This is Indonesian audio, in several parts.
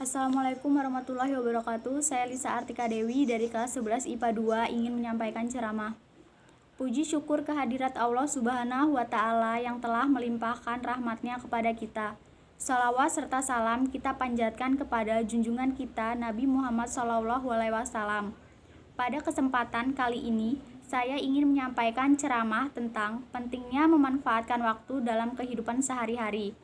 Assalamualaikum warahmatullahi wabarakatuh. Saya Lisa Artika Dewi dari kelas 11 IPA 2 ingin menyampaikan ceramah. Puji syukur kehadirat Allah Subhanahu wa Ta'ala yang telah melimpahkan rahmat-Nya kepada kita. Salawat serta salam kita panjatkan kepada junjungan kita Nabi Muhammad SAW. Pada kesempatan kali ini, saya ingin menyampaikan ceramah tentang pentingnya memanfaatkan waktu dalam kehidupan sehari-hari.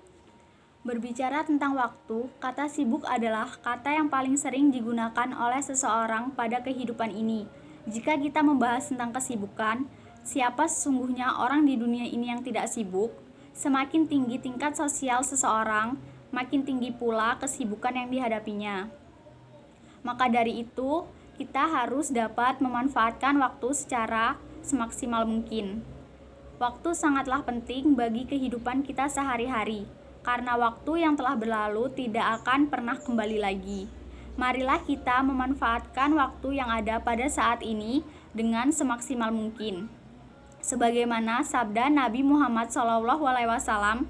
Berbicara tentang waktu, kata sibuk adalah kata yang paling sering digunakan oleh seseorang pada kehidupan ini. Jika kita membahas tentang kesibukan, siapa sesungguhnya orang di dunia ini yang tidak sibuk? Semakin tinggi tingkat sosial seseorang, makin tinggi pula kesibukan yang dihadapinya. Maka dari itu, kita harus dapat memanfaatkan waktu secara semaksimal mungkin. Waktu sangatlah penting bagi kehidupan kita sehari-hari. Karena waktu yang telah berlalu tidak akan pernah kembali lagi. Marilah kita memanfaatkan waktu yang ada pada saat ini dengan semaksimal mungkin. Sebagaimana sabda Nabi Muhammad SAW,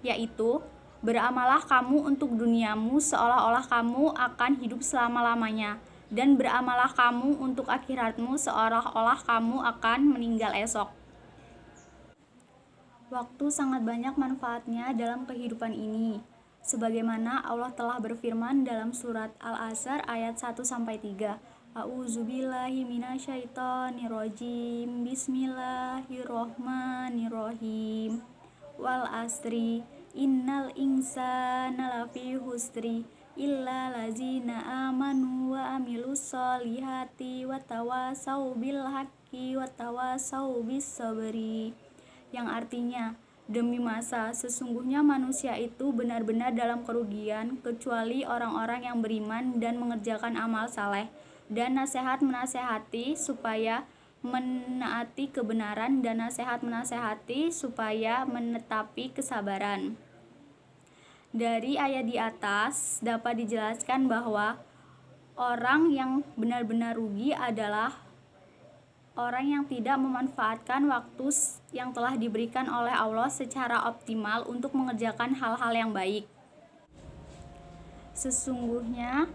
yaitu, beramalah kamu untuk duniamu seolah-olah kamu akan hidup selama-lamanya, dan beramalah kamu untuk akhiratmu seolah-olah kamu akan meninggal esok. Waktu sangat banyak manfaatnya dalam kehidupan ini. Sebagaimana Allah telah berfirman dalam surat Al-Asr ayat 1-3. A'udzubillahi minasyaitonirrajim. Bismillahirrohmanirrohim. Wal asri innal insana lafi husri illa lazina amanu wa amilus solihati wa tawasau bil haqqi wa tawasau bis sabri. Yang artinya, demi masa, sesungguhnya manusia itu benar-benar dalam kerugian kecuali orang-orang yang beriman dan mengerjakan amal saleh, dan nasihat menasehati supaya menaati kebenaran, dan nasihat menasehati supaya menetapi kesabaran. Dari ayat di atas dapat dijelaskan bahwa orang yang benar-benar rugi adalah orang yang tidak memanfaatkan waktu yang telah diberikan oleh Allah secara optimal untuk mengerjakan hal-hal yang baik. Sesungguhnya,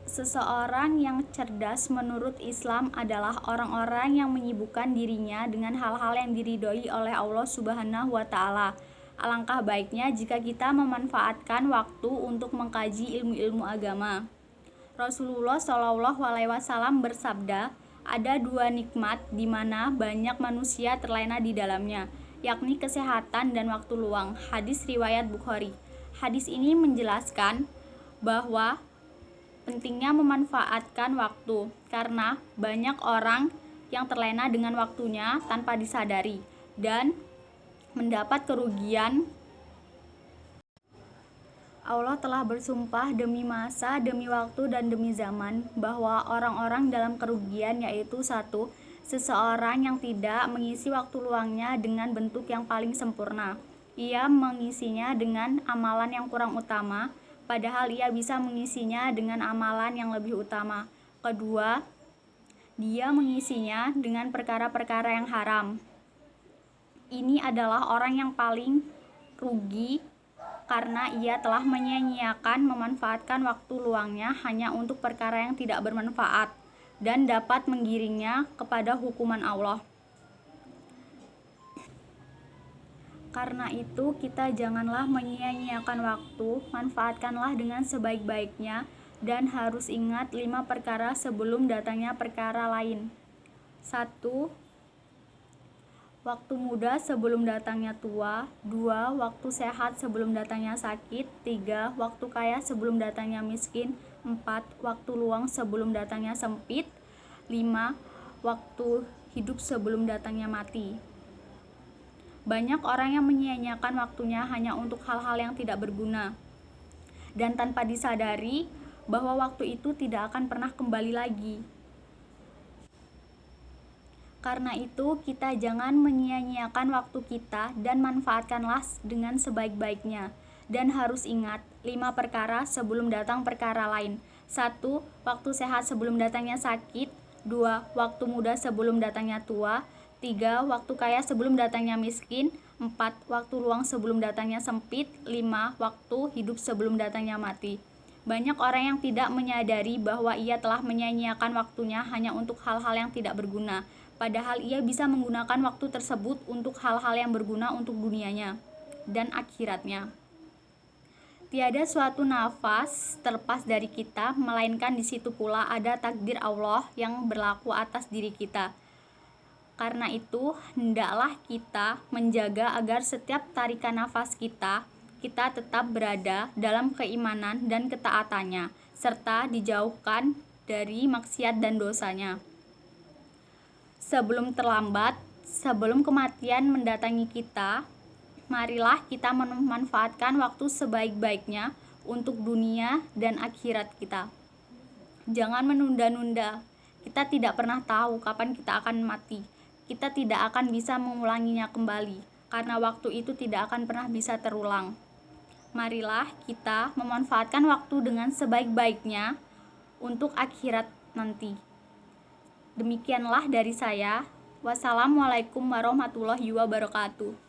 seseorang yang cerdas menurut Islam adalah orang-orang yang menyibukkan dirinya dengan hal-hal yang diridhoi oleh Allah Subhanahu wa Ta'ala. Alangkah baiknya jika kita memanfaatkan waktu untuk mengkaji ilmu-ilmu agama. Rasulullah SAW bersabda, ada dua nikmat di mana banyak manusia terlena di dalamnya, yakni kesehatan dan waktu luang. Hadis riwayat Bukhari. Hadis ini menjelaskan bahwa pentingnya memanfaatkan waktu, karena banyak orang yang terlena dengan waktunya tanpa disadari dan mendapat kerugian. Allah telah bersumpah demi masa, demi waktu, dan demi zaman bahwa orang-orang dalam kerugian yaitu satu, seseorang yang tidak mengisi waktu luangnya dengan bentuk yang paling sempurna. Ia mengisinya dengan amalan yang kurang utama, padahal ia bisa mengisinya dengan amalan yang lebih utama. Kedua, dia mengisinya dengan perkara-perkara yang haram. Ini adalah orang yang paling rugi karena ia telah menyia-nyiakan memanfaatkan waktu luangnya hanya untuk perkara yang tidak bermanfaat dan dapat menggiringnya kepada hukuman Allah. Karena itu, kita janganlah menyia-nyiakan waktu, manfaatkanlah dengan sebaik-baiknya, dan harus ingat 5 perkara sebelum datangnya perkara lain. 1. Waktu muda sebelum datangnya tua. 2. Waktu sehat sebelum datangnya sakit. 3. Waktu kaya sebelum datangnya miskin. 4. Waktu luang sebelum datangnya sempit. 5. Waktu hidup sebelum datangnya mati. Banyak orang yang menyia-nyiakan waktunya hanya untuk hal-hal yang tidak berguna, dan tanpa disadari bahwa waktu itu tidak akan pernah kembali lagi. Karena itu, kita jangan menyia-nyiakan waktu kita dan manfaatkanlah dengan sebaik-baiknya. Dan harus ingat 5 perkara sebelum datang perkara lain. 1. Waktu sehat sebelum datangnya sakit. 2. Waktu muda sebelum datangnya tua. 3. Waktu kaya sebelum datangnya miskin. 4. Waktu luang sebelum datangnya sempit. 5. Waktu hidup sebelum datangnya mati. Banyak orang yang tidak menyadari bahwa ia telah menyia-nyiakan waktunya hanya untuk hal-hal yang tidak berguna, padahal ia bisa menggunakan waktu tersebut untuk hal-hal yang berguna untuk dunianya dan akhiratnya. Tiada suatu nafas terlepas dari kita, melainkan di situ pula ada takdir Allah yang berlaku atas diri kita. Karena itu, hendaklah kita menjaga agar setiap tarikan nafas kita tetap berada dalam keimanan dan ketaatannya, serta dijauhkan dari maksiat dan dosanya. Sebelum terlambat, sebelum kematian mendatangi kita, marilah kita memanfaatkan waktu sebaik-baiknya untuk dunia dan akhirat kita. Jangan menunda-nunda. Kita tidak pernah tahu kapan kita akan mati. Kita tidak akan bisa mengulanginya kembali, karena waktu itu tidak akan pernah bisa terulang. Marilah kita memanfaatkan waktu dengan sebaik-baiknya untuk akhirat nanti. Demikianlah dari saya. Wassalamualaikum warahmatullahi wabarakatuh.